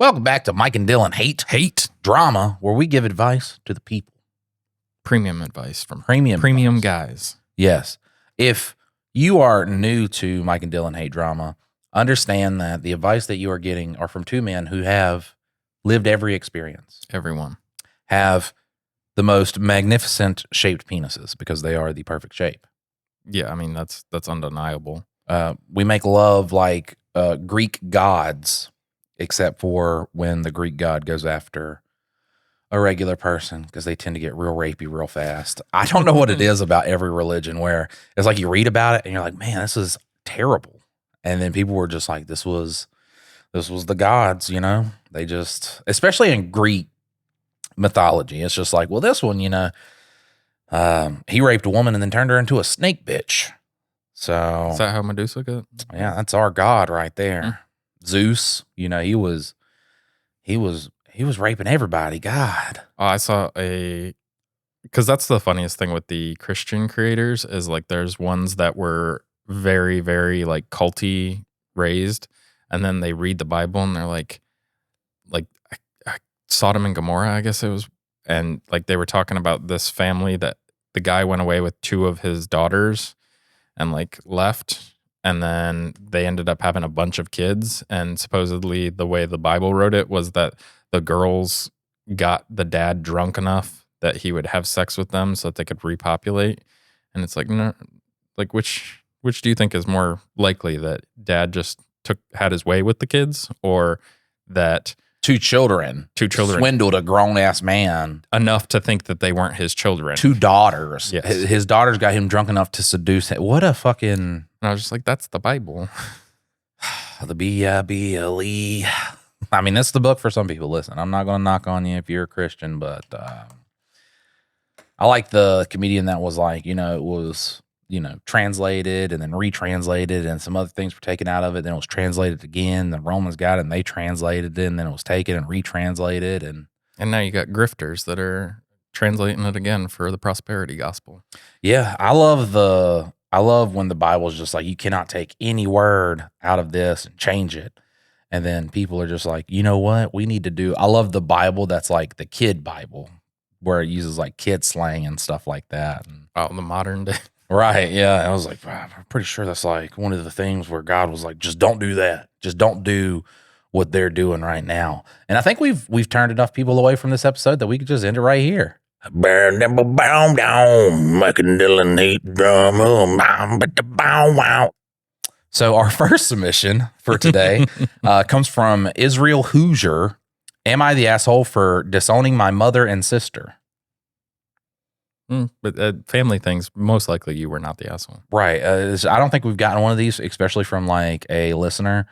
Welcome back to Mike and Dylan Hate Drama, where we give advice to the people. Premium advice from Premium advice. guys. Yes. If you are new to Mike and Dylan Hate Drama, understand that the advice that you are getting are from two men who have lived every experience. Everyone. Have the most magnificent shaped penises because they are the perfect shape. Yeah, I mean, that's undeniable. We make love like Greek gods, except for when the Greek god goes after a regular person because they tend to get real rapey real fast. I don't know what it is about every religion where it's like you read about it and you're like, man, this is terrible. And then people were just like, this was the gods, you know? They just, especially in Greek mythology, it's just like, well, this one, you know, he raped a woman and then turned her into a snake bitch. So is that how Medusa got? Yeah, that's our god right there. Zeus, you know, he was raping everybody. God. Oh, I saw because that's the funniest thing with the Christian creators is like there's ones that were very, very like culty raised, and then they read the Bible and they're like Sodom and Gomorrah, I guess it was, and like they were talking about this family that the guy went away with two of his daughters and like left. And then they ended up having a bunch of kids. And supposedly the way the Bible wrote it was that the girls got the dad drunk enough that he would have sex with them so that they could repopulate. And it's like, no, like which do you think is more likely, that dad just had his way with the kids, or that two children swindled a grown-ass man enough to think that they weren't his children? Two daughters. Yes. His daughters got him drunk enough to seduce him. What a fucking... And I was just like, that's the Bible. The Bible. I mean, that's the book for some people. Listen, I'm not going to knock on you if you're a Christian, but I like the comedian that was like, you know, it was, you know, translated and then retranslated and some other things were taken out of it. Then it was translated again. The Romans got it and they translated it, and then it was taken and retranslated. And now you got grifters that are translating it again for the prosperity gospel. Yeah, I love when the Bible is just like, you cannot take any word out of this and change it. And then people are just like, you know what? We need to do. I love the Bible that's like the kid Bible, where it uses like kid slang and stuff like that. And, the modern day. Right. Yeah. I was like, wow, I'm pretty sure that's like one of the things where God was like, just don't do that. Just don't do what they're doing right now. And I think we've turned enough people away from this episode that we could just end it right here. Mike and Dylan Hate Drama. So our first submission for today comes from Israel Hoosier. Am I the asshole for disowning my mother and sister? But family things, most likely you were not the asshole. Right. I don't think we've gotten one of these, especially from like a listener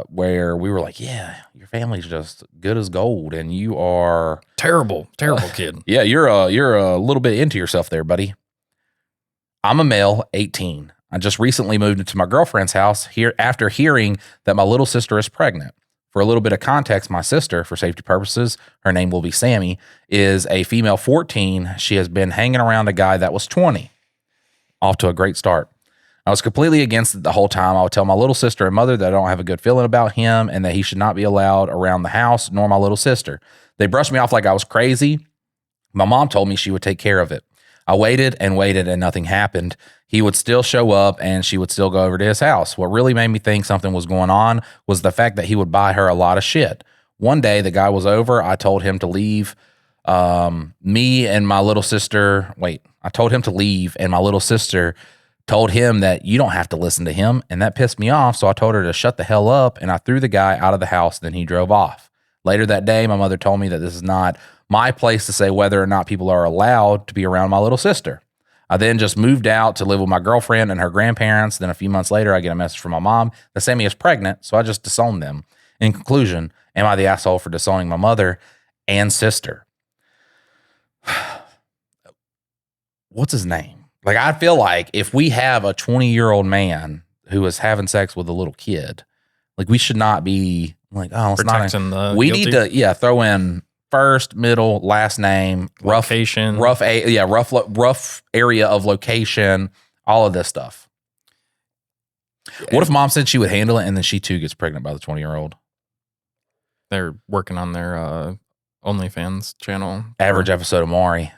where we were like, yeah, your family's just good as gold and you are... Terrible kid. Yeah, you're a little bit into yourself there, buddy. I'm a male, 18. I just recently moved into my girlfriend's house here after hearing that my little sister is pregnant. For a little bit of context, my sister, for safety purposes, her name will be Sammy, is a female 14. She has been hanging around a guy that was 20. Off to a great start. I was completely against it the whole time. I would tell my little sister and mother that I don't have a good feeling about him and that he should not be allowed around the house, nor my little sister. They brushed me off like I was crazy. My mom told me she would take care of it. I waited and nothing happened. He would still show up and she would still go over to his house. What really made me think something was going on was the fact that he would buy her a lot of shit. One day the guy was over. I told him to leave. Me and my little sister, I told him to leave and my little sister told him that you don't have to listen to him. And that pissed me off. So I told her to shut the hell up and I threw the guy out of the house. Then he drove off. Later that day, my mother told me that this is not my place to say whether or not people are allowed to be around my little sister. I then just moved out to live with my girlfriend and her grandparents. Then a few months later, I get a message from my mom that Sammy is pregnant, so I just disowned them. In conclusion, am I the asshole for disowning my mother and sister? What's his name? Like, I feel like if we have a 20-year-old man who is having sex with a little kid, like, we should not be like, oh, it's protecting not. We guilty. need to, throw in first, middle, last name, location, rough area of location, all of this stuff. What if mom said she would handle it and then she too gets pregnant by the 20-year-old? They're working on their OnlyFans channel. Average episode of Maury.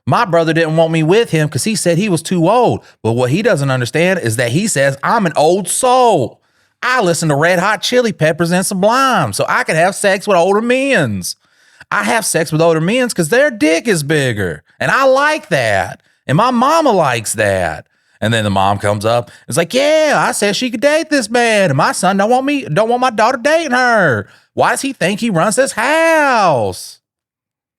My brother didn't want me with him because he said he was too old. But what he doesn't understand is that he says I'm an old soul. I listen to Red Hot Chili Peppers and Sublime so I could have sex with older men's. I have sex with older men's because their dick is bigger. And I like that. And my mama likes that. And then the mom comes up. It's like, yeah, I said she could date this man. And my son don't want my daughter dating her. Why does he think he runs this house?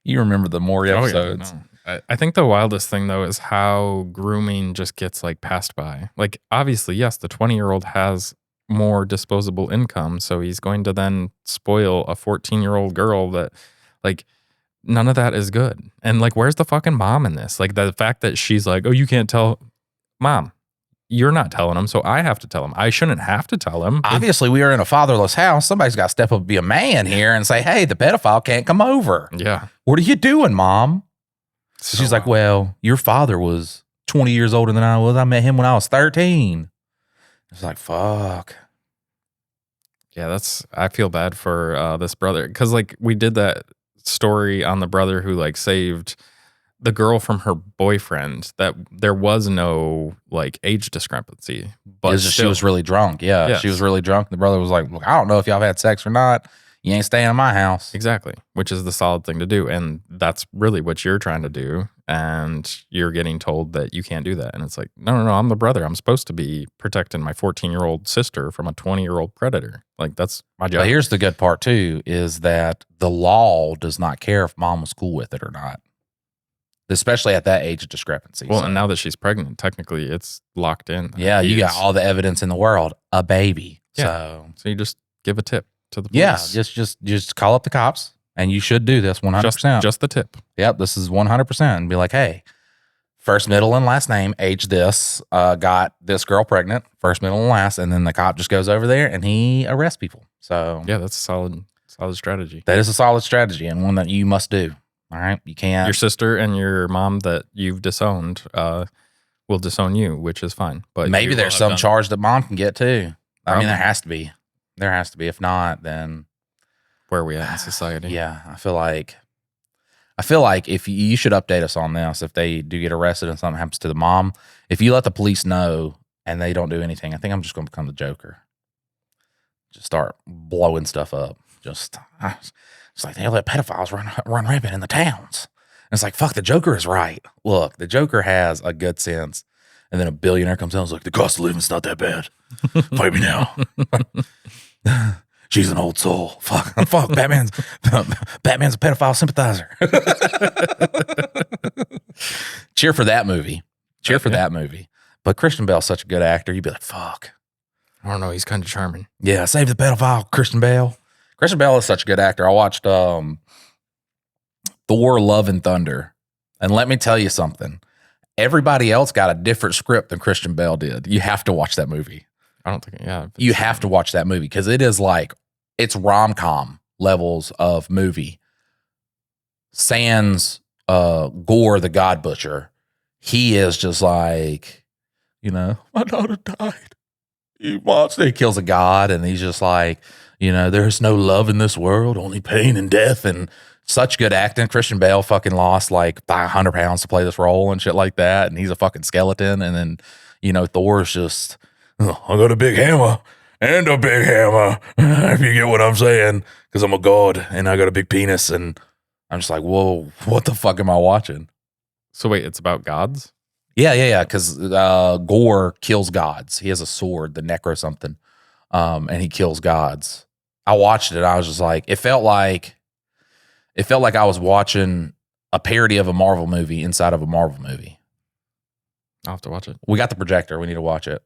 You remember the Maury episodes. Yeah, no. I think the wildest thing, though, is how grooming just gets, like, passed by. Like, obviously, yes, the 20-year-old has more disposable income, so he's going to then spoil a 14-year-old girl that, like, none of that is good. And, like, where's the fucking mom in this? Like, the fact that she's like, oh, you can't tell. Mom, you're not telling him, so I have to tell him. I shouldn't have to tell him. Obviously, we are in a fatherless house. Somebody's got to step up and be a man here and say, hey, the pedophile can't come over. Yeah. What are you doing, Mom? So she's like, well, your father was 20 years older than I was. I met him when I was 13. It's like, fuck. Yeah, I feel bad for this brother. Because, like, we did that story on the brother who, like, saved the girl from her boyfriend, that there was no, like, age discrepancy. But she was really drunk. Yeah, yes. She was really drunk. The brother was like, look, I don't know if y'all have had sex or not. You ain't staying in my house. Exactly, which is the solid thing to do. And that's really what you're trying to do. And you're getting told that you can't do that. And it's like, no, I'm the brother. I'm supposed to be protecting my 14-year-old sister from a 20-year-old predator. Like, that's my job. But here's the good part, too, is that the law does not care if mom was cool with it or not, especially at that age of discrepancy. Well, and now that she's pregnant, technically it's locked in. Yeah, you got all the evidence in the world. A baby. Yeah. So you just give a tip to the police. Yeah, just call up the cops, and you should do this 100%. Just the tip. Yep, this is 100%. And be like, hey, first, middle, and last name, age this, got this girl pregnant, first, middle, and last, and then the cop just goes over there and he arrests people. So yeah, that's a solid strategy. That is a solid strategy and one that you must do. All right, you can't. Your sister and your mom that you've disowned will disown you, which is fine. But maybe there's some charge that mom can get too. I mean, there has to be. There has to be. If not, then where are we at in society? Yeah, I feel like if you should update us on this, if they do get arrested and something happens to the mom, if you let the police know and they don't do anything, I think I'm just going to become the Joker. Just start blowing stuff up. It's like they let pedophiles run rampant in the towns. And it's like, fuck, the Joker is right. Look, the Joker has a good sense. And then a billionaire comes out and is like, the cost of living's not that bad. Fight me now. She's an old soul. Fuck, Batman's a pedophile sympathizer. Cheer for that movie. That movie. But Christian Bale's such a good actor. You'd be like, fuck. I don't know. He's kind of charming. Yeah, save the pedophile, Christian Bale. Christian Bale is such a good actor. I watched Thor: Love and Thunder. And let me tell you something. Everybody else got a different script than Christian Bale did. You have to watch that movie. I don't think, yeah. You have to watch that movie because it is like, it's rom-com levels of movie. Sans Gore the God Butcher. He is just like, my daughter died. He kills a god and he's just like, there's no love in this world, only pain and death, and such good acting. Christian Bale fucking lost like 500 pounds to play this role and shit like that. And he's a fucking skeleton. And then, Thor's just, I got a big hammer and a big hammer. If you get what I'm saying, because I'm a god and I got a big penis. And I'm just like, whoa, what the fuck am I watching? So wait, it's about gods? Yeah. Because Gore kills gods. He has a sword, the necro something, and he kills gods. I watched it. I was just like, it felt like I was watching a parody of a Marvel movie inside of a Marvel movie. I'll have to watch it. We got the projector. We need to watch it.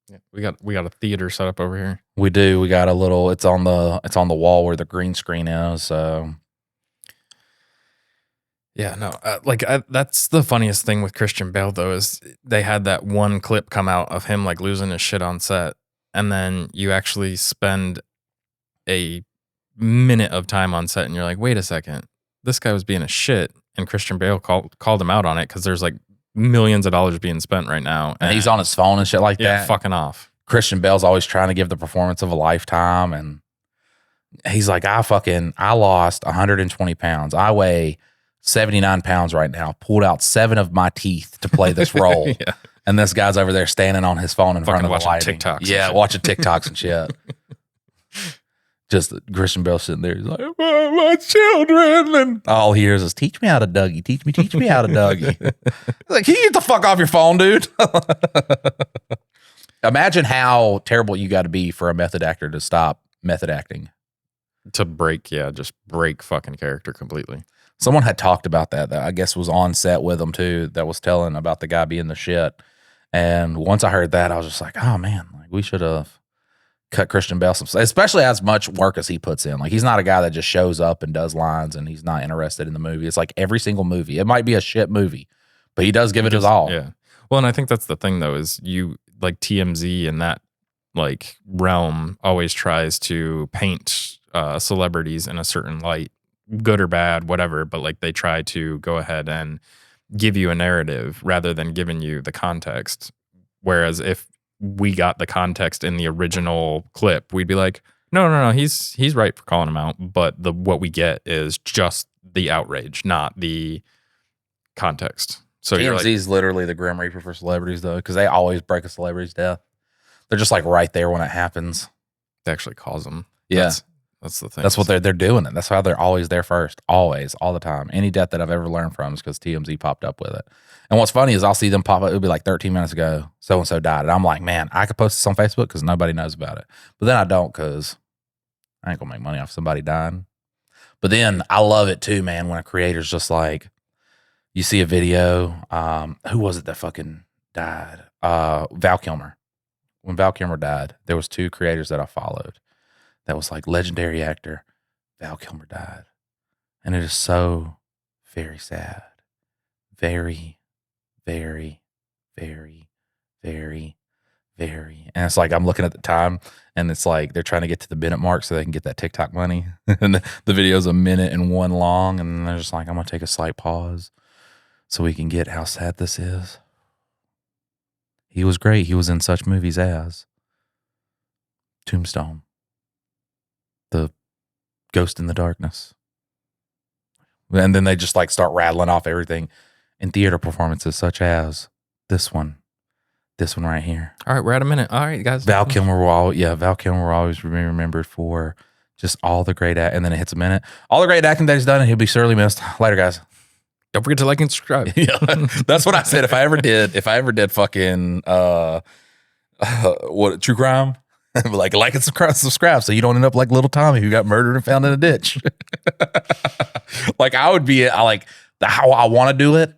Yeah, we got a theater set up over here. We do. We got a little. It's on the wall where the green screen is. So. Yeah, no, that's the funniest thing with Christian Bale, though, is they had that one clip come out of him like losing his shit on set. And then you actually spend a minute of time on set and you're like, wait a second, this guy was being a shit. And Christian Bale called him out on it because there's like millions of dollars being spent right now. And he's on his phone and shit like that. Yeah, fucking off. Christian Bale's always trying to give the performance of a lifetime. And He's like, I lost 120 pounds. I weigh 79 pounds right now. Pulled out 7 of my teeth to play this role. Yeah. And this guy's over there standing on his phone in front of the lighting. TikToks. Yeah, watching TikToks and shit. Just Christian Bale sitting there. He's like, my children. And all he hears is, teach me how to Dougie. Teach me how to Dougie. Like, can you get the fuck off your phone, dude? Imagine how terrible you got to be for a method actor to stop method acting. To just break fucking character completely. Someone had talked about that I guess was on set with them too, that was telling about the guy being the shit. And once I heard that, I was just like, oh man, like we should have cut Christian Bale some, especially as much work as he puts in. Like he's not a guy that just shows up and does lines and he's not interested in the movie. It's like every single movie. It might be a shit movie, but he does give it his all. Yeah. Well, and I think that's the thing though, is you like TMZ and that like realm always tries to paint celebrities in a certain light, good or bad, whatever. But like they try to go ahead and give you a narrative rather than giving you the context. Whereas if we got the context in the original clip, we'd be like, no, he's right for calling him out. But what we get is just the outrage, not the context. So TMZ is literally the Grim Reaper for celebrities, though, because they always break a celebrity's death. They're just like right there when it happens. They actually cause them. Yeah, that's the thing. That's what they're doing. It. That's how they're always there first, always, all the time. Any death that I've ever learned from is because TMZ popped up with it. And what's funny is I'll see them pop up. It'll be like 13 minutes ago, so and so died, and I'm like, man, I could post this on Facebook because nobody knows about it. But then I don't because I ain't gonna make money off somebody dying. But then I love it too, man, when a creator's just like, you see a video. Who was it that fucking died? Val Kilmer. When Val Kilmer died, there was 2 creators that I followed. That was like legendary actor. Val Kilmer died, and it is so very sad. Very, very, very, very, very. And it's like I'm looking at the time, and it's like they're trying to get to the minute mark so they can get that TikTok money. And the video's a minute and 1 long, and they're just like, I'm gonna take a slight pause so we can get how sad this is. He was great. He was in such movies as Tombstone, The Ghost in the Darkness. And then they just like start rattling off everything in theater performances such as this one right here. All right, we're at a minute. All right, guys. Val Kilmer will always be remembered for just all the great and then it hits a minute. All the great acting that he's done, and he'll be sorely missed. Later, guys. Don't forget to like and subscribe. Yeah, that's what I said. If I ever did fucking what, true crime, like and subscribe, so you don't end up like little Tommy who got murdered and found in a ditch. Like I would be like how I want to do it.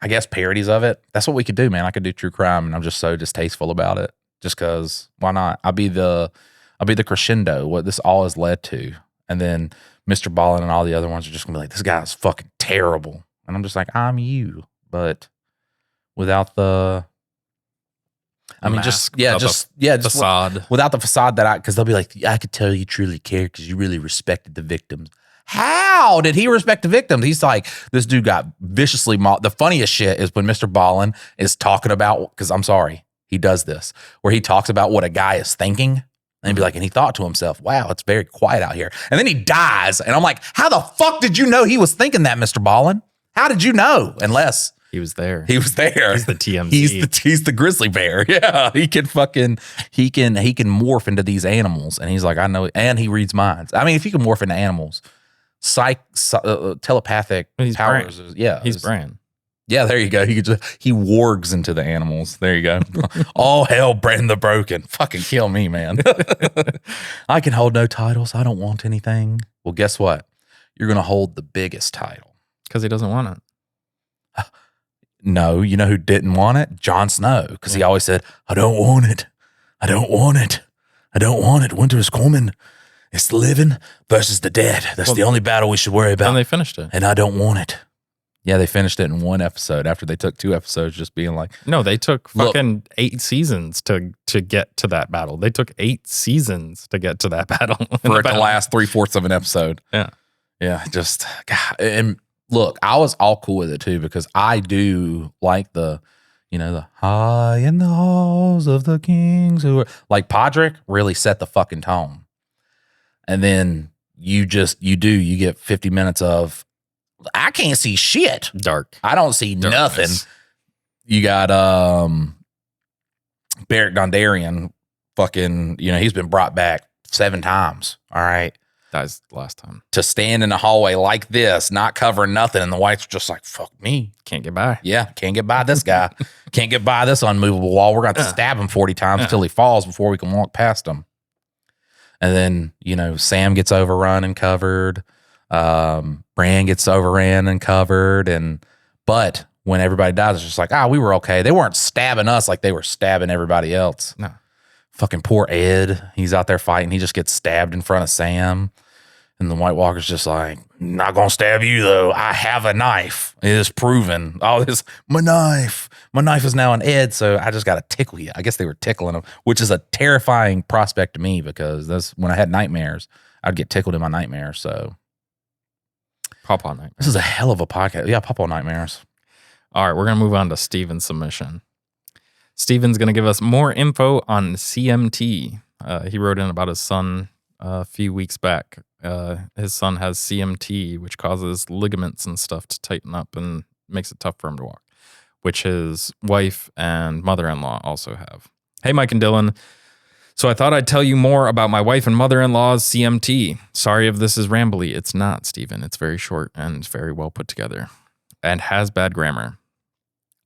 I guess parodies of it. That's what we could do, man. I could do true crime, and I'm just so distasteful about it. Just because, why not? I'll be the crescendo. What this all has led to, and then Mr. Ballin and all the other ones are just gonna be like, this guy's fucking terrible. And I'm just like, I'm you, but without the, I mean, facade. Without the facade because they'll be like, I could tell you truly care because you really respected the victims. How did he respect the victims? He's like, this dude got viciously mauled. The funniest shit is when Mr. Ballin is talking about, because I'm sorry, he does this, where he talks about what a guy is thinking. And he'd be like, and he thought to himself, wow, it's very quiet out here. And then he dies. And I'm like, how the fuck did you know he was thinking that, Mr. Ballin? How did you know? Unless he was there. He's the TMZ. He's the grizzly bear. Yeah. He can morph into these animals. And he's like, I know. And he reads minds. I mean, if you can morph into animals, telepathic powers. Yeah. He's Bran. Yeah, there you go. He wargs into the animals. There you go. All hell, Bran the Broken. Fucking kill me, man. I can hold no titles. I don't want anything. Well, guess what? You're going to hold the biggest title. Because he doesn't want it. No, you know who didn't want it? Jon Snow. Because he always said, I don't want it. I don't want it. I don't want it. Winter is coming. It's the living versus the dead. That's the only battle we should worry about. And they finished it. And I don't want it. Yeah, they finished it in 1 episode after they took 2 episodes just being like. No, they took fucking 8 seasons to get to that battle. They took 8 seasons to get to that battle. For the last 3/4 of an episode. Yeah. Yeah, just, God. And look, I was all cool with it too because I do like the high in the halls of the kings who are like Podrick really set the fucking tone. And then you get 50 minutes of, I can't see shit. Dark. I don't see Darkness. nothing. You got Beric Dondarrion, fucking, he's been brought back 7 times. All right. Dies last time. To stand in the hallway like this, not covering nothing, and the whites are just like, fuck me. Can't get by. Yeah, can't get by this guy. Can't get by this unmovable wall. We're going to stab him 40 times until he falls before we can walk past him. And then, Sam gets overrun and covered. Bran gets overran and covered. But when everybody dies, it's just like, we were okay. They weren't stabbing us like they were stabbing everybody else. No. Fucking poor Ed. He's out there fighting. He just gets stabbed in front of Sam. And the White Walker's just like, not going to stab you, though. I have a knife. It is proven. My knife. My knife is now an Ed, so I just got to tickle you. I guess they were tickling him, which is a terrifying prospect to me because when I had nightmares, I'd get tickled in my nightmares. So, Pawpaw Nightmares. This is a hell of a podcast. Yeah, Pawpaw Nightmares. All right, we're going to move on to Steven's submission. Steven's going to give us more info on CMT. He wrote in about his son a few weeks back. His son has CMT, which causes ligaments and stuff to tighten up and makes it tough for him to walk, which his wife and mother-in-law also have. Hey, Mike and Dylan. So I thought I'd tell you more about my wife and mother-in-law's CMT. Sorry if this is rambly. It's not, Steven. It's very short and very well put together and has bad grammar.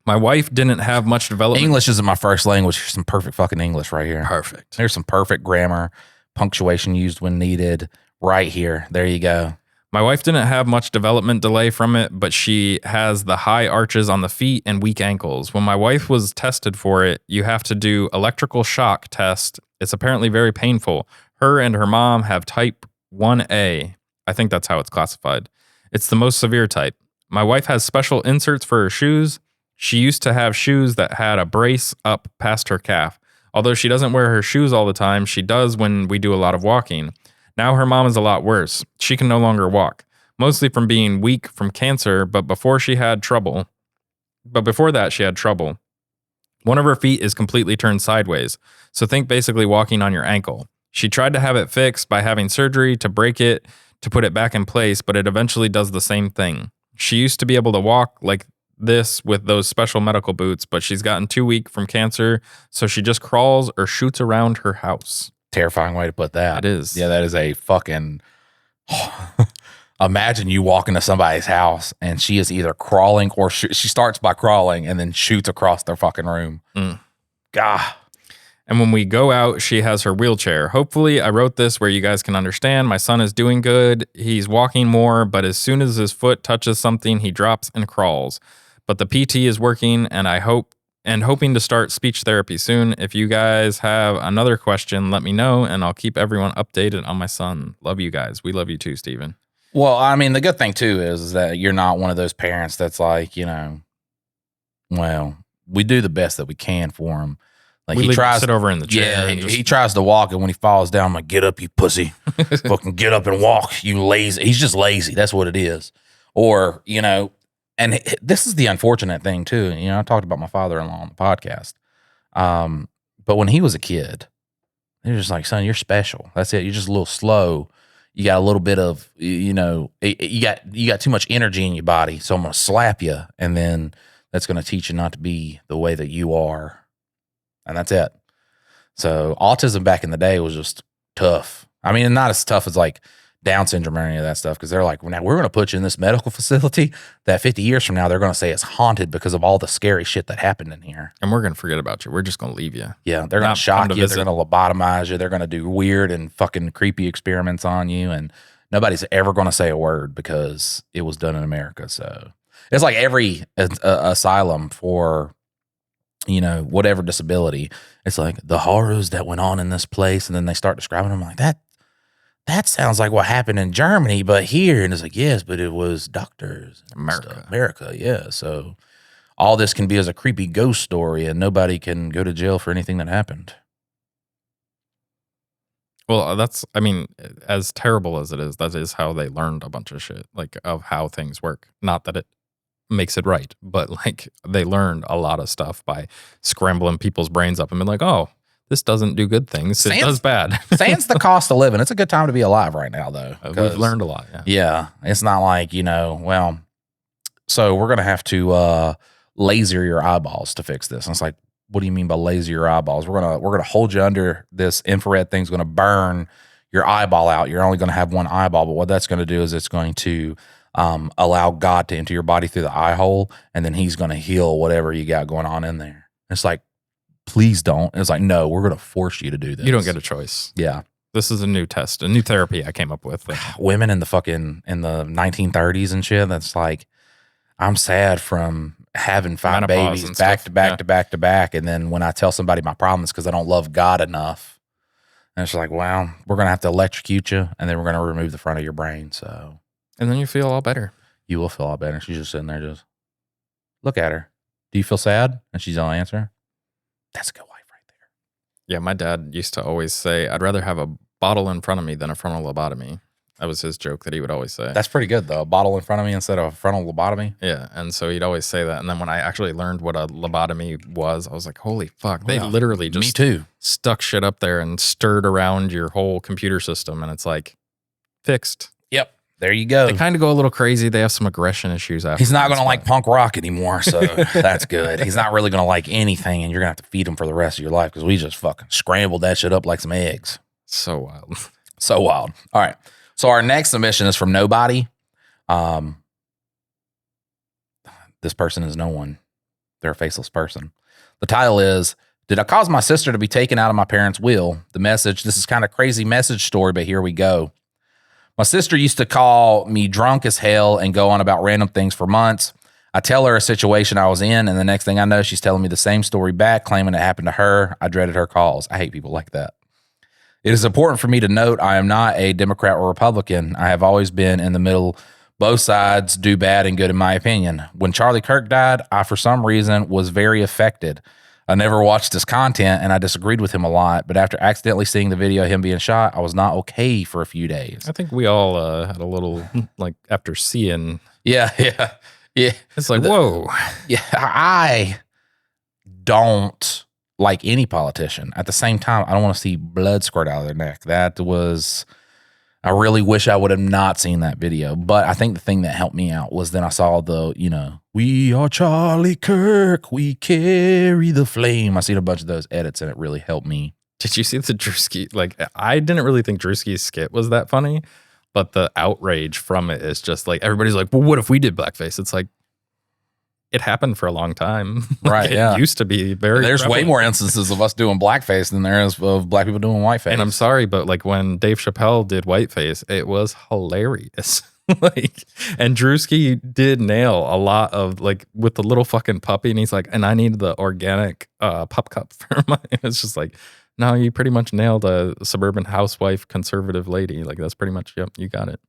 My wife didn't have much development. English isn't my first language. Here's some perfect fucking English right here. Perfect. There's some perfect grammar, punctuation used when needed right here. There you go. My wife didn't have much development delay from it, but she has the high arches on the feet and weak ankles. When my wife was tested for it, you have to do electrical shock test. It's apparently very painful. Her and her mom have type 1A. I think that's how it's classified. It's the most severe type. My wife has special inserts for her shoes. She used to have shoes that had a brace up past her calf. Although she doesn't wear her shoes all the time, she does when we do a lot of walking. Now her mom is a lot worse. She can no longer walk, mostly from being weak from cancer, but before that she had trouble. One of her feet is completely turned sideways, so think basically walking on your ankle. She tried to have it fixed by having surgery to break it, to put it back in place, but it eventually does the same thing. She used to be able to walk like this with those special medical boots, but she's gotten too weak from cancer, so she just crawls or shoots around her house. Terrifying way to put that. It is. Yeah, that is a fucking... Imagine you walk into somebody's house and she is either crawling or she starts by crawling and then shoots across their fucking room. Gah. And when we go out, she has her wheelchair. Hopefully, I wrote this where you guys can understand. My son is doing good. He's walking more, but as soon as his foot touches something, he drops and crawls. But the PT is working, and hoping to start speech therapy soon. If you guys have another question, let me know, and I'll keep everyone updated on my son. Love you guys. We love you too, Steven. Well, I mean, the good thing too is that you're not one of those parents that's like, well, we do the best that we can for him. Like he tries to sit over in the chair. Yeah, he tries to walk, and when he falls down, I'm like, get up, you pussy. Fucking get up and walk, you lazy. He's just lazy. That's what it is. Or, and this is the unfortunate thing too. I talked about my father-in-law on the podcast. But when he was a kid, they were just like, son, you're special. That's it. You're just a little slow. You got a little bit of, you got too much energy in your body. So I'm going to slap you. And then that's going to teach you not to be the way that you are. And that's it. So autism back in the day was just tough. I mean, not as tough as like Down syndrome or any of that stuff. Cause they're like, now we're going to put you in this medical facility that 50 years from now, they're going to say it's haunted because of all the scary shit that happened in here. And we're going to forget about you. We're just going to leave you. Yeah. They're going to shock you. They're going to lobotomize you. They're going to do weird and fucking creepy experiments on you. And nobody's ever going to say a word because it was done in America. So it's like every asylum for, whatever disability. It's like the horrors that went on in this place. And then they start describing them like that sounds like what happened in Germany, but here. And it's like, yes, but it was doctors. America, yeah. So all this can be as a creepy ghost story and nobody can go to jail for anything that happened. Well, as terrible as it is, that is how they learned a bunch of shit, like of how things work. Not that it makes it right, but like they learned a lot of stuff by scrambling people's brains up and being like, oh, this doesn't do good things. It does bad. Sans the cost of living. It's a good time to be alive right now, though. We've learned a lot. Yeah. It's not like, so we're going to have to laser your eyeballs to fix this. And it's like, what do you mean by laser your eyeballs? We're going to hold you under this infrared thing's going to burn your eyeball out. You're only going to have one eyeball. But what that's going to do is it's going to allow God to enter your body through the eye hole. And then he's going to heal whatever you got going on in there. It's like, please don't. It's like, no, we're going to force you to do this. You don't get a choice. Yeah. This is a new therapy I came up with. Women in the 1930s and shit. That's like, I'm sad from having 5 babies back to back to back to back. And then when I tell somebody my problem is because I don't love God enough. And it's like, well, we're going to have to electrocute you. And then we're going to remove the front of your brain. So. And then you feel all better. You will feel all better. She's just sitting there just, look at her. Do you feel sad? And she's don't answer. That's a good wife right there. Yeah, my dad used to always say, I'd rather have a bottle in front of me than a frontal lobotomy. That was his joke that he would always say. That's pretty good, though. A bottle in front of me instead of a frontal lobotomy. Yeah, and so he'd always say that. And then when I actually learned what a lobotomy was, I was like, holy fuck. They literally just me too. Stuck shit up there and stirred around your whole computer system. And it's like, fixed. Yep. There you go. They kind of go a little crazy. They have some aggression issues after. He's not going to like punk rock anymore, so that's good. He's not really going to like anything, and you're going to have to feed him for the rest of your life because we just fucking scrambled that shit up like some eggs. So wild. So wild. All right. So our next submission is from nobody. This person is no one. They're a faceless person. The title is, Did I cause my sister to be taken out of my parents' will? The message, this is kind of crazy message story, but here we go. My sister used to call me drunk as hell and go on about random things for months. I tell her a situation I was in, and the next thing I know, she's telling me the same story back, claiming it happened to her. I dreaded her calls. I hate people like that. It is important for me to note I am not a Democrat or Republican. I have always been in the middle. Both sides do bad and good, in my opinion. When Charlie Kirk died, I, for some reason, was very affected. I never watched his content, and I disagreed with him a lot. But after accidentally seeing the video of him being shot, I was not okay for a few days. I think we all had a little, like, after seeing. Yeah. It's like, whoa. Yeah, I don't like any politician. At the same time, I don't want to see blood squirt out of their neck. I really wish I would have not seen that video. But I think the thing that helped me out was then I saw we are Charlie Kirk, we carry the flame. I seen a bunch of those edits and it really helped me. Did you see the Drewski? Like, I didn't really think Drewski's skit was that funny, but the outrage from it is just like, everybody's like, well, what if we did blackface? It's like, it happened for a long time. Right, It used to be very There's prevalent. way more instances of us doing blackface than there is of black people doing whiteface. And I'm sorry, but like when Dave Chappelle did whiteface, it was hilarious. And Drewski did nail a lot of, like, with the little fucking puppy, and he's like, and I need the organic pup cup for my. It's just like, no, you pretty much nailed a suburban housewife conservative lady. Like, that's pretty much, yep, you got it.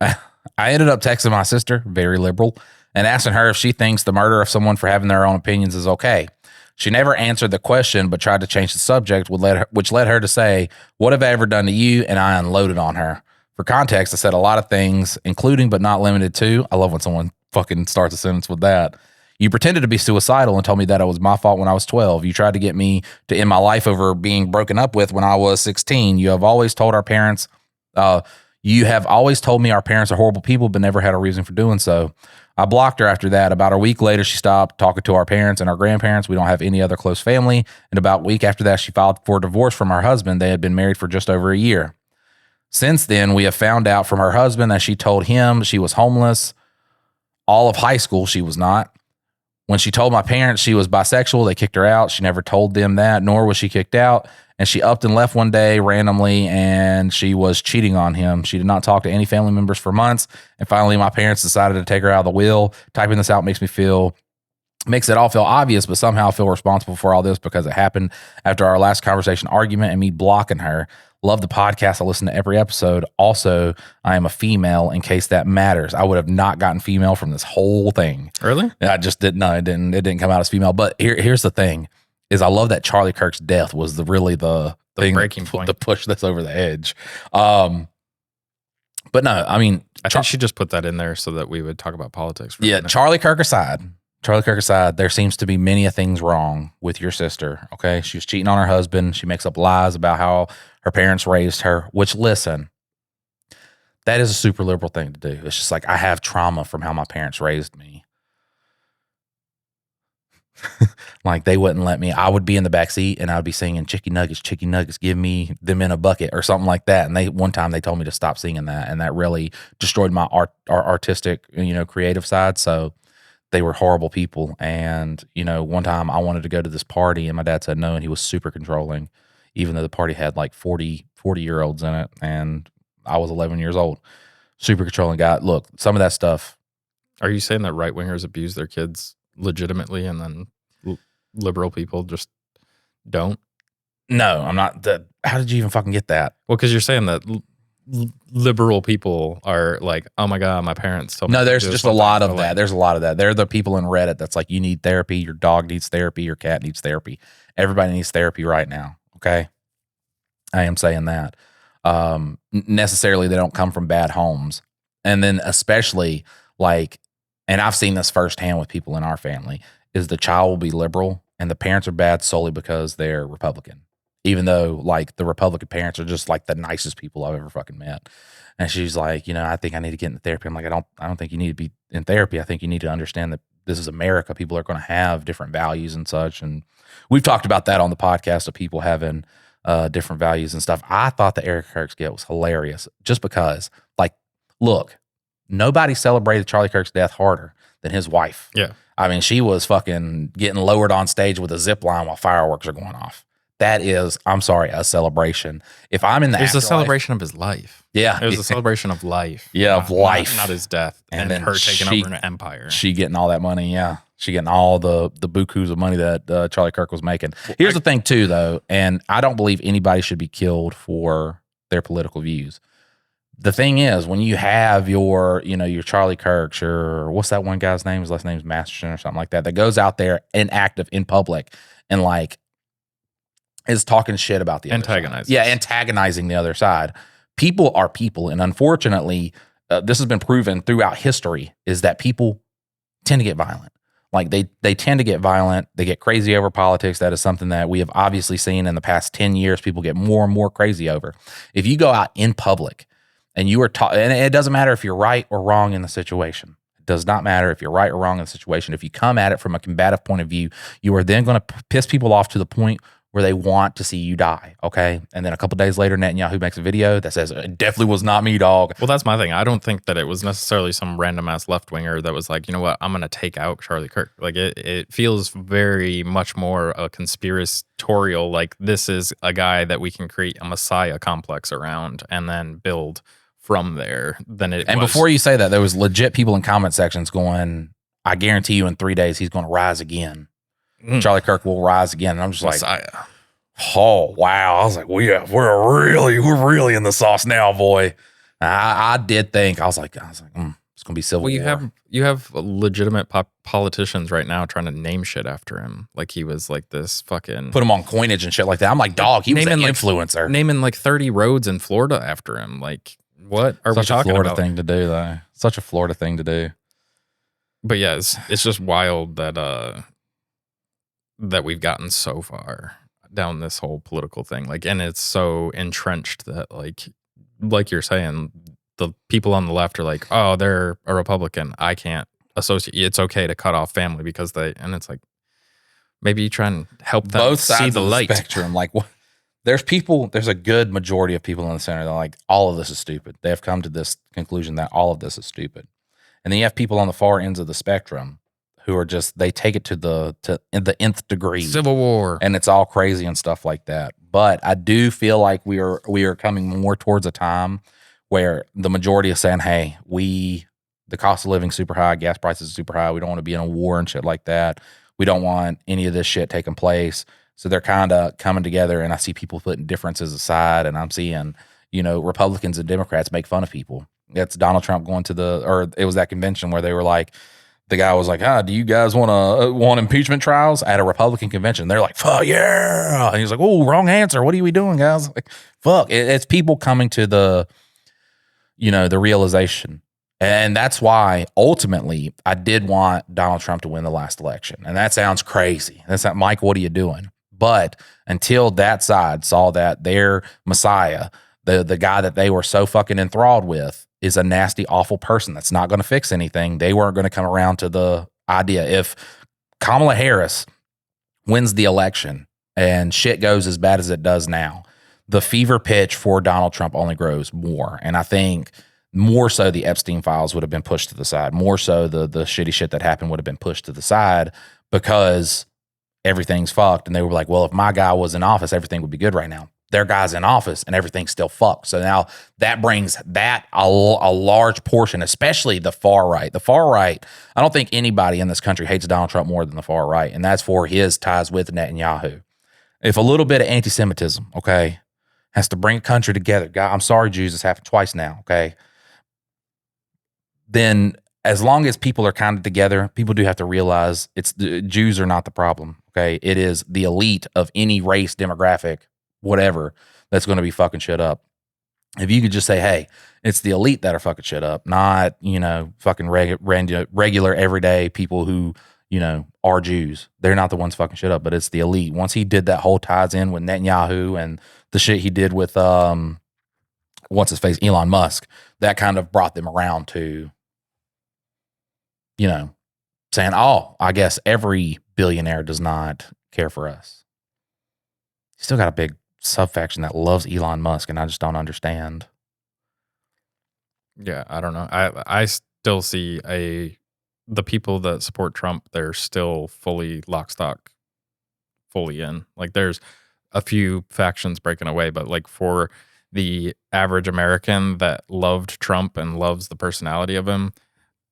I ended up texting my sister, very liberal, and asking her if she thinks the murder of someone for having their own opinions is okay. She never answered the question, but tried to change the subject, which led her to say, what have I ever done to you? And I unloaded on her. For context, I said a lot of things, including but not limited to. I love when someone fucking starts a sentence with that. You pretended to be suicidal and told me that it was my fault when I was 12. You tried to get me to end my life over being broken up with when I was 16. You have always told our parents, you have always told me our parents are horrible people, but never had a reason for doing so. I blocked her after that. About a week later, she stopped talking to our parents and our grandparents. We don't have any other close family. And about a week after that, she filed for divorce from her husband. They had been married for just over a year. Since then, we have found out from her husband that she told him she was homeless. All of high school, she was not. When she told my parents she was bisexual, they kicked her out. She never told them that, nor was she kicked out. And she upped and left one day randomly, and she was cheating on him. She did not talk to any family members for months. And finally, my parents decided to take her out of the will. Typing this out makes it all feel obvious, but somehow I feel responsible for all this because it happened after our last conversation argument and me blocking her. Love the podcast. I listen to every episode. Also, I am a female in case that matters. I would have not gotten female from this whole thing. Really? I just didn't know. It didn't come out as female. But here's the thing. Is I love that Charlie Kirk's death was the thing breaking point to push this over the edge. But no, I mean, I think she just put that in there so that we would talk about politics. Charlie Kirk aside, Charlie Kirk aside, there seems to be many things wrong with your sister. Okay. She was cheating on her husband. She makes up lies about how her parents raised her, which, listen, that is a super liberal thing to do. It's just like, I have trauma from how my parents raised me. Like, they wouldn't let me. I would be in the back seat and I would be singing chicken nuggets, give me them in a bucket or something like that. And one time they told me to stop singing that, and that really destroyed my artistic, creative side. So they were horrible people. And, one time I wanted to go to this party and my dad said no, and he was super controlling, even though the party had like 40-year-olds in it. And I was 11 years old. Super controlling guy. Look, some of that stuff. Are you saying that right wingers abuse their kids legitimately and then liberal people just don't? No, I'm not. How did you even fucking get that? Well, because you're saying that liberal people are like, oh my God, my parents told me. No, there's just a lot of that. There's a lot of that. They're the people in Reddit that's like, you need therapy, your dog needs therapy, your cat needs therapy. Everybody needs therapy right now. Okay. I am saying that. Necessarily, they don't come from bad homes. And then especially like, and I've seen this firsthand with people in our family, is the child will be liberal and the parents are bad solely because they're Republican. Even though like the Republican parents are just like the nicest people I've ever fucking met. And she's like, I think I need to get into therapy. I'm like, I don't think you need to be in therapy. I think you need to understand that this is America. People are going to have different values and such. And we've talked about that on the podcast of people having different values and stuff. I thought the Eric Kirk skit was hilarious just because, like, look, nobody celebrated Charlie Kirk's death harder than his wife. Yeah. I mean, she was fucking getting lowered on stage with a zip line while fireworks are going off. That is, I'm sorry, a celebration. If I'm in the afterlife, it was a celebration of his life. Yeah. It was a celebration of life. Yeah, of life. Not his death. And then her taking over an empire. She getting all that money, yeah. She getting all the bukus of money that Charlie Kirk was making. Here's the thing, too, though, and I don't believe anybody should be killed for their political views. The thing is, when you have your Charlie Kirks, or what's that one guy's name? His last name's Masterson or something like that goes out there and active in public and like is talking shit about the antagonizing. Yeah, antagonizing the other side. People are people, and unfortunately, this has been proven throughout history, is that people tend to get violent. Like they tend to get violent. They get crazy over politics. That is something that we have obviously seen in the past 10 years. People get more and more crazy over. If you go out in public and you are and it doesn't matter if you're right or wrong in the situation. It does not matter if you're right or wrong in the situation. If you come at it from a combative point of view, you are then going to piss people off to the point where they want to see you die, okay? And then a couple days later, Netanyahu makes a video that says, it definitely was not me, dog. Well, that's my thing. I don't think that it was necessarily some random-ass left-winger that was like, you know what, I'm going to take out Charlie Kirk. Like, it feels very much more a conspiratorial, like, this is a guy that we can create a messiah complex around and then build from there than it And was. before you say that, there was legit people in comment sections going, I guarantee you in 3 days, he's going to rise again. Charlie Kirk will rise again. And I'm just like, oh, wow. I was like, we're really in the sauce now, boy. I did think, I was like, it's going to be civil war. You have legitimate politicians right now trying to name shit after him. Like he was like this fucking. Put him on coinage and shit like that. I'm like, dog, he was an influencer. Naming like 30 roads in Florida after him. Like, what are we talking about? Such a Florida thing to do, though. Such a Florida thing to do. But yeah, it's just wild that we've gotten so far down this whole political thing. Like, and it's so entrenched that like you're saying, the people on the left are like, oh, they're a Republican. I can't associate. It's okay to cut off family because and it's like, maybe you try and help them both sides see the light. Spectrum. Like, there's a good majority of people in the center that are like, all of this is stupid. They have come to this conclusion that all of this is stupid. And then you have people on the far ends of the spectrum who are just, they take it to the nth degree. Civil war. And it's all crazy and stuff like that. But I do feel like we are coming more towards a time where the majority is saying, hey, the cost of living super high, gas prices are super high. We don't want to be in a war and shit like that. We don't want any of this shit taking place. So they're kind of coming together, and I see people putting differences aside, and I'm seeing, Republicans and Democrats make fun of people. It's Donald Trump going to it was that convention where they were like, the guy was like, do you guys want impeachment trials at a Republican convention? They're like, fuck yeah. And he's like, oh, wrong answer. What are we doing, guys? Like, fuck. It's people coming to the realization And that's why ultimately I did want Donald Trump to win the last election. And that sounds crazy. That's not, Mike, what are you doing? But until that side saw that their Messiah, the guy that they were so fucking enthralled with, is a nasty, awful person that's not going to fix anything, they weren't going to come around to the idea. If Kamala Harris wins the election and shit goes as bad as it does now, the fever pitch for Donald Trump only grows more. And I think more so the Epstein files would have been pushed to the side. More so the shitty shit that happened would have been pushed to the side because everything's fucked. And they were like, well, if my guy was in office, everything would be good right now. Their guy's in office and everything's still fucked. So now that brings that a large portion, especially the far right. The far right, I don't think anybody in this country hates Donald Trump more than the far right. And that's for his ties with Netanyahu. If a little bit of anti-Semitism, okay, has to bring a country together. God, I'm sorry, Jews, it's happened twice now, okay? Then as long as people are kind of together, people do have to realize Jews are not the problem, okay? It is the elite of any race, demographic, whatever, that's going to be fucking shit up. If you could just say, hey, it's the elite that are fucking shit up, not, fucking regular everyday people who, are Jews. They're not the ones fucking shit up, but it's the elite. Once he did that whole ties in with Netanyahu and the shit he did with, what's his face, Elon Musk, that kind of brought them around to, saying, oh, I guess every billionaire does not care for us. He's still got a big subfaction that loves Elon Musk, and I just don't understand. Yeah, I don't know. I still see the people that support Trump, they're still fully lock, stock, fully in. Like, there's a few factions breaking away, but like for the average American that loved Trump and loves the personality of him,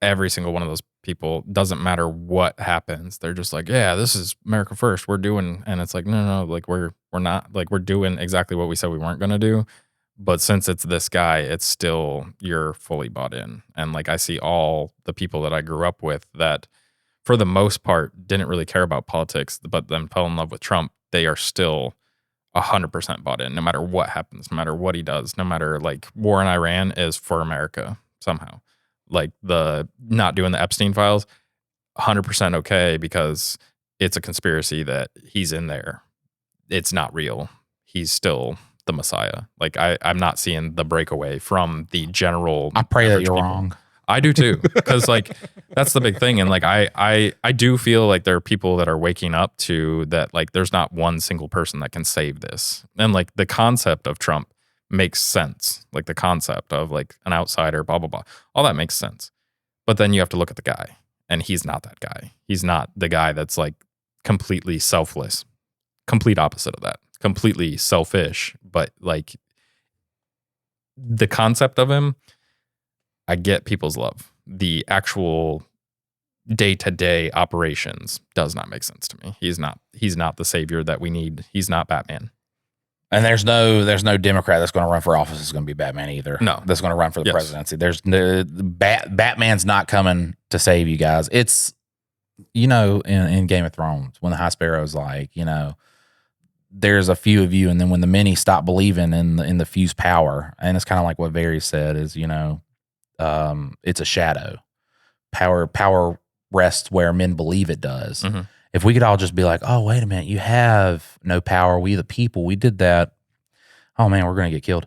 every single one of those people, doesn't matter what happens, they're just like, yeah, this is America first, we're doing, and it's like, no, like we're not, like we're doing exactly what we said we weren't going to do. But since it's this guy, it's still, you're fully bought in. And like, I see all the people that I grew up with that for the most part didn't really care about politics, but then fell in love with Trump. They are still 100% bought in, no matter what happens, no matter what he does, no matter, like, war in Iran is for America somehow. Like, the not doing the Epstein files, 100% okay, because it's a conspiracy that he's in there. It's not real. He's still the Messiah. Like, I'm not seeing the breakaway from the general. I pray that you're wrong. I do too, because like that's the big thing. And like I do feel like there are people that are waking up to that. Like, there's not one single person that can save this. And like the concept of Trump makes sense. Like the concept of like an outsider, blah blah blah, all that makes sense. But then you have to look at the guy, and he's not that guy. He's not the guy that's like completely selfless. Complete opposite of that. Completely selfish. But like the concept of him, I get people's love. The actual day-to-day operations does not make sense to me. He's not the savior that we need. He's not Batman. And there's no Democrat that's going to run for office that's going to be Batman either. No. That's going to run for the presidency. There's Batman's not coming to save you guys. It's, in Game of Thrones, when the High Sparrow's like, there's a few of you, and then when the many stop believing in the few's power, and it's kind of like what Varys said is, it's a shadow. Power rests where men believe it does. Mm-hmm. If we could all just be like, oh, wait a minute, you have no power. We the people, we did that. Oh man, we're going to get killed.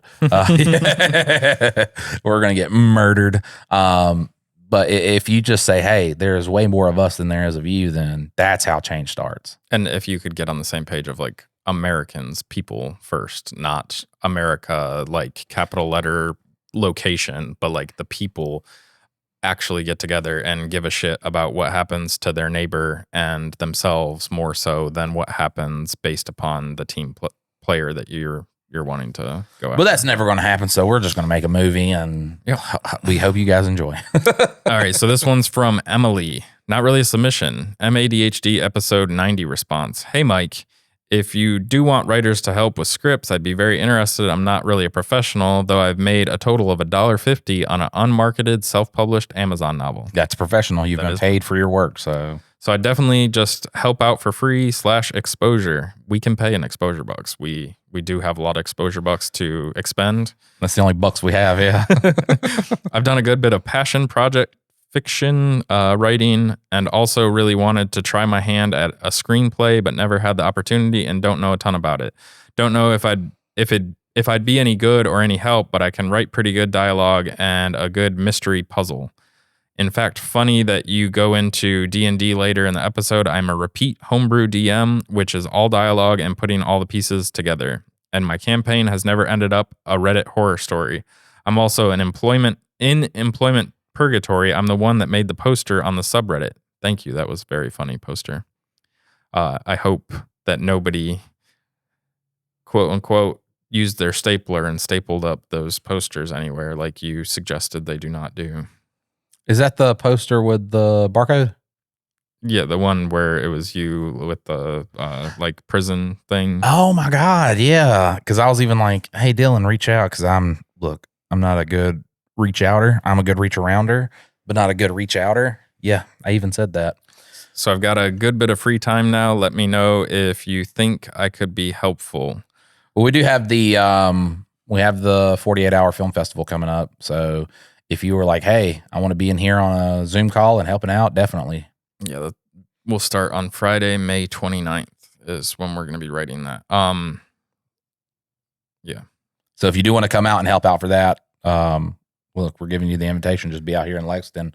We're going to get murdered. But if you just say, hey, there's way more of us than there is of you, then that's how change starts. And if you could get on the same page of like Americans, people first, not America, like capital letter location, but like the people actually get together and give a shit about what happens to their neighbor and themselves more so than what happens based upon the team player that you're wanting to go after. But that's never going to happen, so we're just going to make a movie, and we hope you guys enjoy. All right, so this one's from Emily. Not really a submission. MADHD episode 90 response. Hey, Mike. If you do want writers to help with scripts, I'd be very interested. I'm not really a professional, though I've made a total of $1.50 on an unmarketed, self-published Amazon novel. That's professional. You've been paid for your work, so. So I definitely just help out for free / exposure. We can pay in exposure bucks. We do have a lot of exposure bucks to expend. That's the only bucks we have, yeah. I've done a good bit of passion project fiction writing, and also really wanted to try my hand at a screenplay, but never had the opportunity and don't know a ton about it. Don't know if I'd be any good or any help, but I can write pretty good dialogue and a good mystery puzzle. In fact, funny that you go into D&D later in the episode. I'm a repeat homebrew DM, which is all dialogue and putting all the pieces together. And my campaign has never ended up a Reddit horror story. I'm also in employment purgatory. I'm the one that made the poster on the subreddit. Thank you. That was a very funny poster. I hope that nobody, quote unquote, used their stapler and stapled up those posters anywhere like you suggested they do not do. Is that the poster with the barcode? Yeah, the one where it was you with the like prison thing. Oh my God, yeah. Because I was even like, hey, Dylan, reach out. Because I'm not a good reach outer. I'm a good reach arounder, but not a good reach outer. Yeah, I even said that. So I've got a good bit of free time now. Let me know if you think I could be helpful. Well, we do have the 48-hour film festival coming up. So if you were like, hey, I want to be in here on a Zoom call and helping out, definitely. Yeah, we'll start on Friday, May 29th is when we're going to be writing that. Yeah. So if you do want to come out and help out for that, look, we're giving you the invitation. Just be out here in Lexington.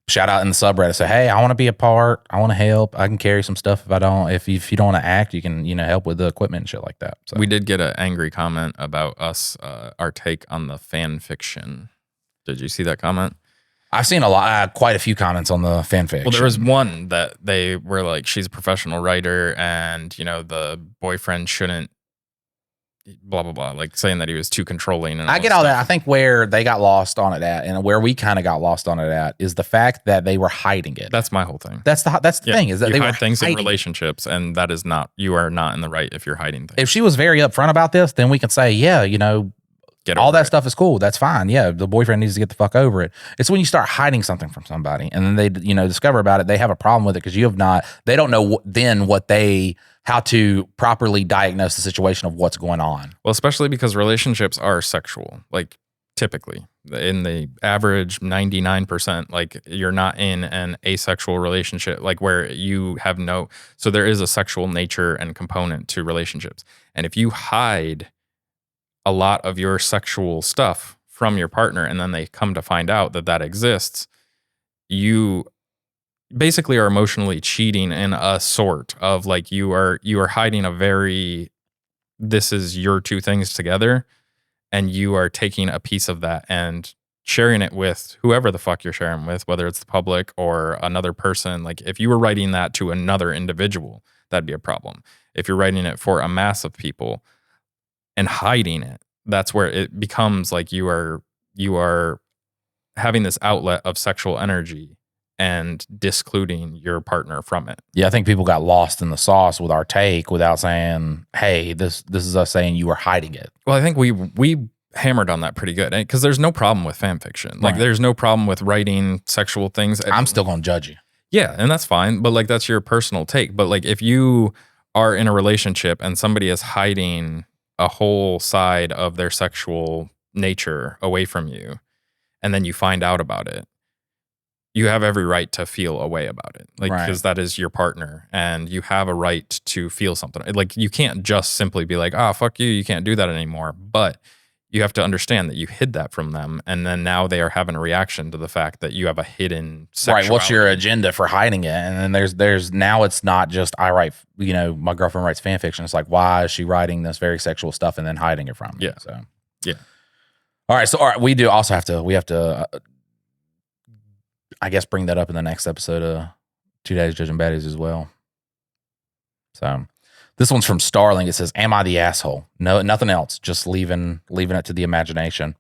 Shout out in the subreddit. Say, hey, I want to be a part. I want to help. I can carry some stuff if I don't. If you don't want to act, you can help with the equipment and shit like that. So we did get an angry comment about us, our take on the fan fiction. Did you see that comment? I've seen quite a few comments on the fan fiction. Well, there was one that they were like, she's a professional writer, and the boyfriend shouldn't. Blah blah blah, like saying that he was too controlling. And I get all that. I think where they got lost on it at, and where we kind of got lost on it at, is the fact that they were hiding it. That's my whole thing. That's the thing, is that you they hide were things hiding in relationships, and that is not. You are not in the right if you're hiding things. If she was very upfront about this, then we can say, yeah, Get all over that it. Stuff is cool. That's fine. Yeah, the boyfriend needs to get the fuck over it. It's when you start hiding something from somebody, and then they discover about it. They have a problem with it because you have not. They don't know how to properly diagnose the situation of what's going on. Well, especially because relationships are sexual, like typically in the average 99%, like you're not in an asexual relationship, like where you have so there is a sexual nature and component to relationships. And if you hide a lot of your sexual stuff from your partner, and then they come to find out that exists, you basically are emotionally cheating in a sort of like you are hiding this is your two things together, and you are taking a piece of that and sharing it with whoever the fuck you're sharing with, whether it's the public or another person. Like if you were writing that to another individual, that'd be a problem. If you're writing it for a mass of people and hiding it, that's where it becomes like you are having this outlet of sexual energy and discluding your partner from it. Yeah, I think people got lost in the sauce with our take without saying, hey, this is us saying you were hiding it. Well, I think we hammered on that pretty good, because there's no problem with fan fiction. Like there's no problem with writing sexual things. I'm still going to judge you. Yeah, and that's fine, but like that's your personal take. But like if you are in a relationship and somebody is hiding a whole side of their sexual nature away from you, and then you find out about it, you have every right to feel a way about it. Like, because that is your partner, and you have a right to feel something. Like, you can't just simply be like, fuck you, you can't do that anymore. But you have to understand that you hid that from them, and then now they are having a reaction to the fact that you have a hidden sexuality. Right, what's your agenda for hiding it? And then there's now it's not just I write, my girlfriend writes fan fiction. It's like, why is she writing this very sexual stuff and then hiding it from me? Yeah. So, yeah. All right, we do also have to, I guess, bring that up in the next episode of 2 Days Judging Baddies as well. So this one's from Starling. It says, am I the asshole? No, nothing else. Just leaving it to the imagination.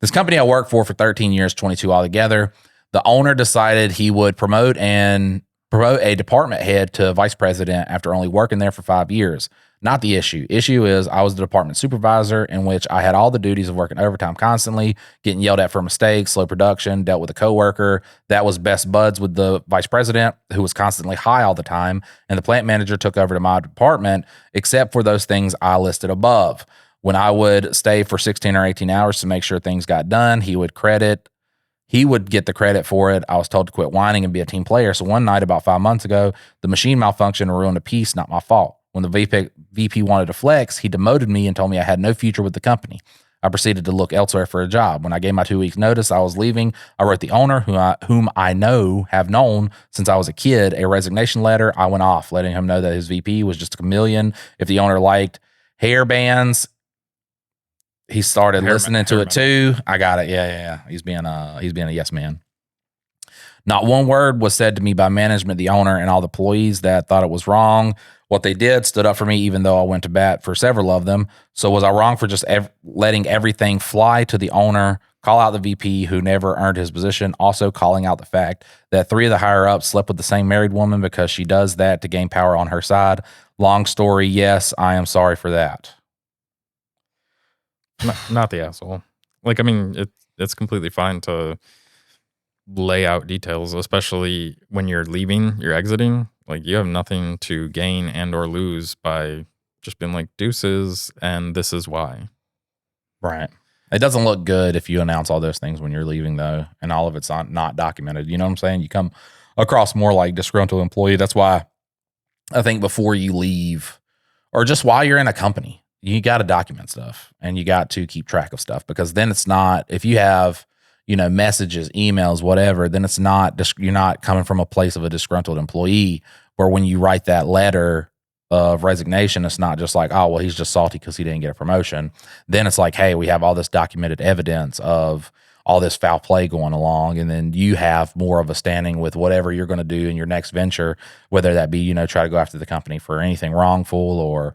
This company I worked for 13 years, 22 altogether. The owner decided he would promote a department head to vice president after only working there for 5 years. Not the issue. Issue is I was the department supervisor, in which I had all the duties of working overtime constantly, getting yelled at for mistakes, slow production, dealt with a coworker that was best buds with the vice president, who was constantly high all the time, and the plant manager took over to my department, except for those things I listed above. When I would stay for 16 or 18 hours to make sure things got done, he would get the credit for it. I was told to quit whining and be a team player. So one night about 5 months ago, the machine malfunctioned and ruined a piece, not my fault. When the VP wanted to flex, he demoted me and told me I had no future with the company. I proceeded to look elsewhere for a job. When I gave my 2 weeks notice I was leaving, I wrote the owner, whom I have known since I was a kid, a resignation letter. I went off, letting him know that his VP was just a chameleon. If the owner liked hair bands, he started listening to it too. I got it. Yeah. He's being a yes man. Not one word was said to me by management, the owner, and all the employees that thought it was wrong. What they did stood up for me, even though I went to bat for several of them. So was I wrong for just letting everything fly to the owner, call out the VP who never earned his position, also calling out the fact that 3 of the higher-ups slept with the same married woman because she does that to gain power on her side? Long story, yes, I am sorry for that. Not the asshole. Like, I mean, it's completely fine to lay out details, especially when you're leaving, you're exiting. Like, you have nothing to gain and or lose by just being like, deuces, and this is why. Right. It doesn't look good if you announce all those things when you're leaving, though, and all of it's not documented. You know what I'm saying? You come across more like disgruntled employee. That's why I think before you leave, or just while you're in a company, you got to document stuff and you got to keep track of stuff, because then it's not, if you have, messages, emails, whatever, then it's not, you're not coming from a place of a disgruntled employee, where when you write that letter of resignation, it's not just like, oh, well, he's just salty because he didn't get a promotion. Then it's like, hey, we have all this documented evidence of all this foul play going along. And then you have more of a standing with whatever you're going to do in your next venture, whether that be, try to go after the company for anything wrongful or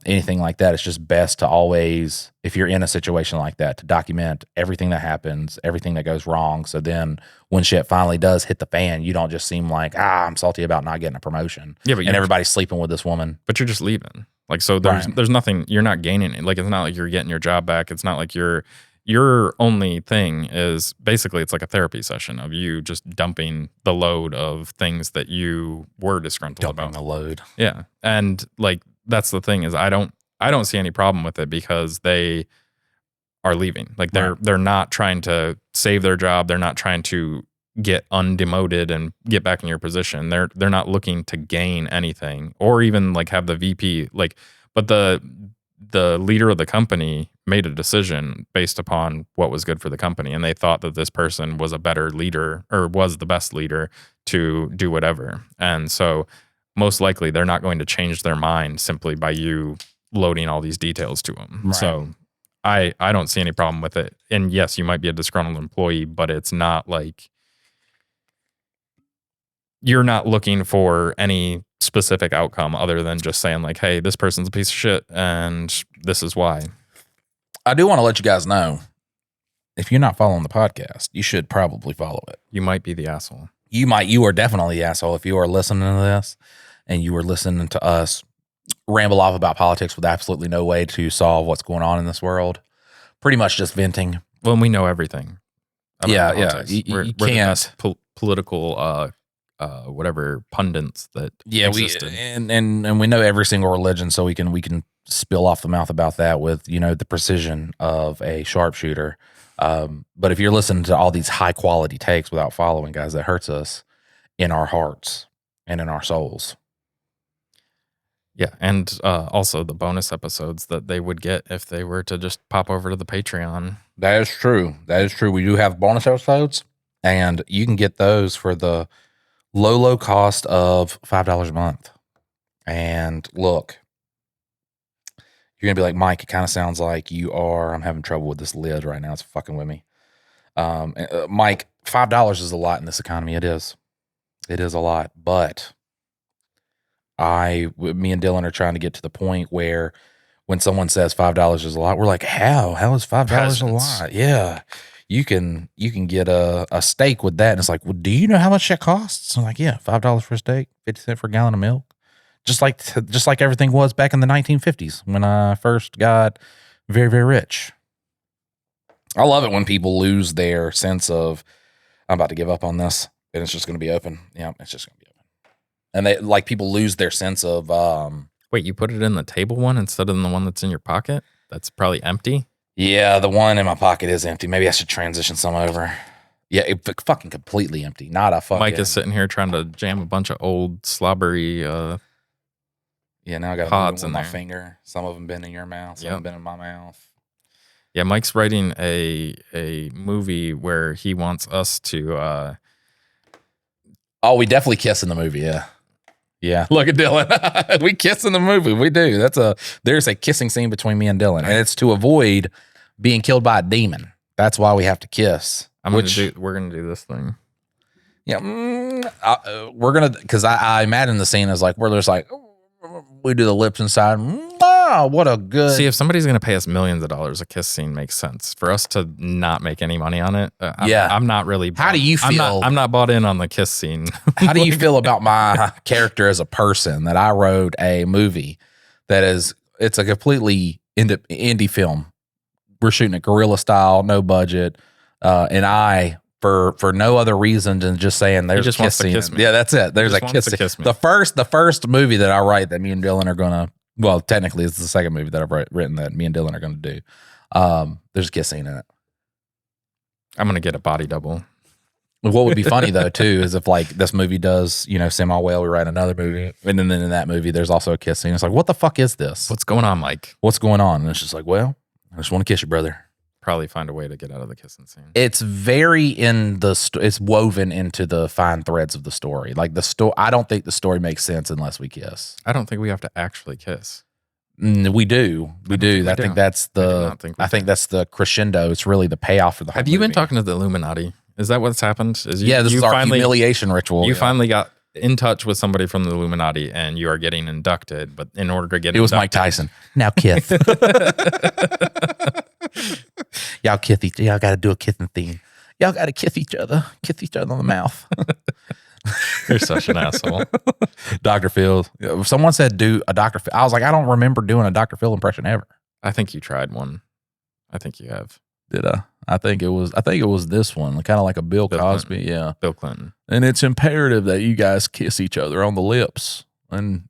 anything like that. It's just best to always, if you're in a situation like that, to document everything that happens, everything that goes wrong. So then when shit finally does hit the fan, you don't just seem like, I'm salty about not getting a promotion. Yeah, but everybody's sleeping with this woman. But you're just leaving. Like, so there's nothing, you're not gaining it. Like, it's not like you're getting your job back. It's not like your only thing is basically, it's like a therapy session of you just dumping the load of things that you were disgruntled about. Dumping the load. Yeah. And like, that's the thing is I don't see any problem with it because they are leaving. Like, they're not trying to save their job. They're not trying to get undemoted and get back in your position. They're not looking to gain anything or even like have the VP like, but the leader of the company made a decision based upon what was good for the company. And they thought that this person was a better leader or was the best leader to do whatever. And so most likely they're not going to change their mind simply by you loading all these details to them. Right. So I don't see any problem with it. And yes, you might be a disgruntled employee, but it's not like you're not looking for any specific outcome other than just saying like, hey, this person's a piece of shit and this is why. I do want to let you guys know, if you're not following the podcast, you should probably follow it. You might be the asshole. You are definitely the asshole if you are listening to this and you are listening to us ramble off about politics with absolutely no way to solve what's going on in this world. Pretty much just venting. Well, and we know everything. Yeah. We're the best political whatever pundits that existed. And we know every single religion, so we can spill off the mouth about that with the precision of a sharpshooter. But if you're listening to all these high quality takes without following, guys, that hurts us in our hearts and in our souls. Yeah, and also the bonus episodes that they would get if they were to just pop over to the Patreon. That is true. We do have bonus episodes, and you can get those for the low cost of $5 a month. And look, you're going to be like, Mike, it kind of sounds like I'm having trouble with this lid right now. It's fucking with me. Mike, $5 is a lot in this economy. It is. It is a lot. But me and Dylan are trying to get to the point where when someone says $5 is a lot, we're like, how? How is $5 a lot? Yeah. You can get a steak with that. And it's like, well, do you know how much that costs? I'm like, yeah, $5 for a steak, 50 cents for a gallon of milk. just like everything was back in the 1950s when I first got very, very rich. I love it when people lose their sense of, I'm about to give up on this, and it's just going to be open. Yeah, it's just going to be open. And they like people lose their sense of. Wait, you put it in the table one instead of the one that's in your pocket? That's probably empty. Yeah, the one in my pocket is empty. Maybe I should transition some over. Yeah, it fucking completely empty. Not a fucking. Mike is sitting here trying to jam a bunch of old slobbery. Yeah, now I got pods to move in with my there. finger. Some of them been in your mouth. Some of them been in my mouth. Yeah, Mike's writing a movie where he wants us to. Oh, we definitely kiss in the movie. Yeah. Yeah, look at Dylan. We kiss in the movie. We do. There's a kissing scene between me and Dylan, and it's to avoid being killed by a demon. That's why we have to kiss. We're gonna do this thing. Yeah, we're gonna because I imagine the scene is like where there's like we do the lips inside. Wow, what a good. See, if somebody's gonna pay us millions of dollars, a kiss scene makes sense. For us to not make any money on it, I'm not really. How do you feel? I'm not bought in on the kiss scene. How do you feel about my character as a person? That I wrote a movie it's a completely indie film. We're shooting it guerrilla style, no budget, and I. For no other reason than just saying there's a kiss scene. Yeah, that's it. There's a kiss scene. The first movie that I write that me and Dylan are gonna. Well, technically, it's the second movie that I've written that me and Dylan are going to do. There's a kiss scene in it. I'm going to get a body double. What would be funny, though, too, is if, like, this movie does, semi-well, we write another movie, and then in that movie, there's also a kiss scene. It's like, what the fuck is this? What's going on, Mike? What's going on? And it's just like, well, I just want to kiss you, brother. Probably find a way to get out of the kissing scene. It's very it's woven into the fine threads of the story. Like I don't think the story makes sense unless we kiss. I don't think we have to actually kiss. We do. I think that's that's the crescendo. It's really the payoff for the whole Have you been movie. Talking to the Illuminati? Is that what's happened? This is our humiliation ritual. You finally got in touch with somebody from the Illuminati and you are getting inducted, but in order to get it was Mike Tyson. Now kiss. Y'all got to do a kissing thing. Y'all got to kiss each other on the mouth. You're such an asshole. Dr. Phil. Someone said do a Dr. Phil. I was like, I don't remember doing a Dr. Phil impression ever. I think you tried one. I think you have. Did I? I think it was this one, kind of like a Bill Cosby. Clinton. Yeah. Bill Clinton. And it's imperative that you guys kiss each other on the lips. And,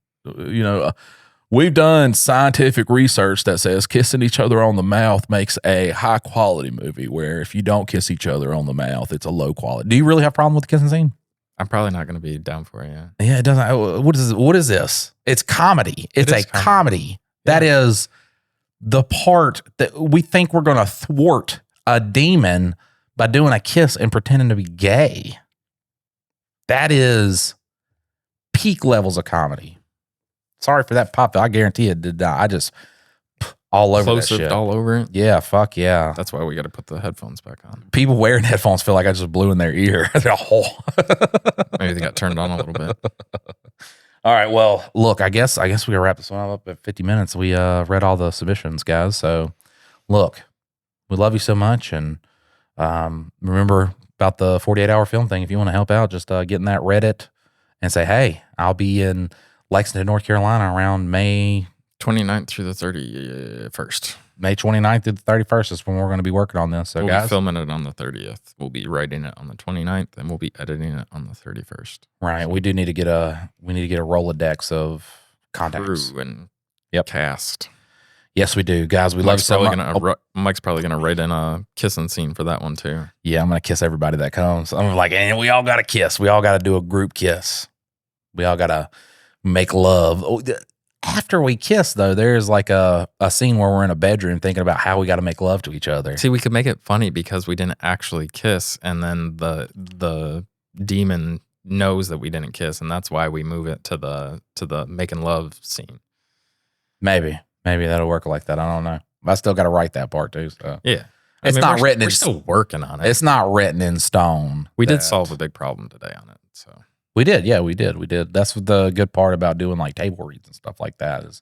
we've done scientific research that says kissing each other on the mouth makes a high quality movie, where if you don't kiss each other on the mouth, it's a low quality. Do you really have a problem with the kissing scene? I'm probably not going to be down for it. Yeah, it doesn't. What is this? It's comedy. It's a comedy. Yeah. That is the part that we think we're going to thwart a demon by doing a kiss and pretending to be gay. That is peak levels of comedy. Sorry for that pop. I guarantee it did not. I just all over that shit. All over it? Yeah, fuck yeah. That's why we got to put the headphones back on. People wearing headphones feel like I just blew in their ear. Maybe they got turned on a little bit. All right, well, look, I guess we gotta wrap this one up at 50 minutes. We read all the submissions, guys. So, look, we love you so much, and remember about the 48-hour film thing. If you want to help out, just get in that Reddit and say, hey, I'll be in Lexington, North Carolina around May 29th through the 31st. May 29th through the 31st is when we're going to be working on this. So, we'll guys, be filming it on the 30th. We'll be writing it on the 29th, and we'll be editing it on the 31st. Right. We do need to get a Rolodex of contacts. Crew and Yep. cast. Yes, we do, guys. We love you so much. Mike's probably gonna write in a kissing scene for that one too. Yeah, I'm gonna kiss everybody that comes. I'm like, and we all got to kiss. We all got to do a group kiss. We all got to make love. After we kiss, though, there's like a scene where we're in a bedroom thinking about how we got to make love to each other. See, we could make it funny because we didn't actually kiss, and then the demon knows that we didn't kiss, and that's why we move it to the making love scene. Maybe that'll work like that. I don't know. I still got to write that part too. So yeah, it's not written. We're still working on it. It's not written in stone. We did solve a big problem today on it. So we did. Yeah, we did. That's what the good part about doing like table reads and stuff like that is.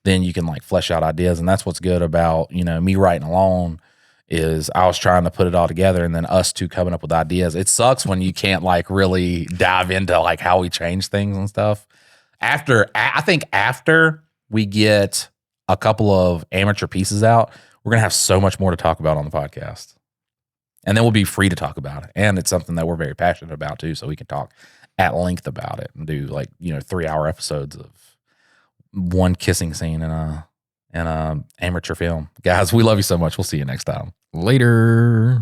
Then you can like flesh out ideas, and that's what's good about me writing alone. Is I was trying to put it all together, and then us two coming up with ideas. It sucks when you can't like really dive into like how we change things and stuff. I think after we get a couple of amateur pieces out, we're going to have so much more to talk about on the podcast. And then we'll be free to talk about it. And it's something that we're very passionate about too. So we can talk at length about it and do 3-hour episodes of one kissing scene in a amateur film. Guys, we love you so much. We'll see you next time. Later.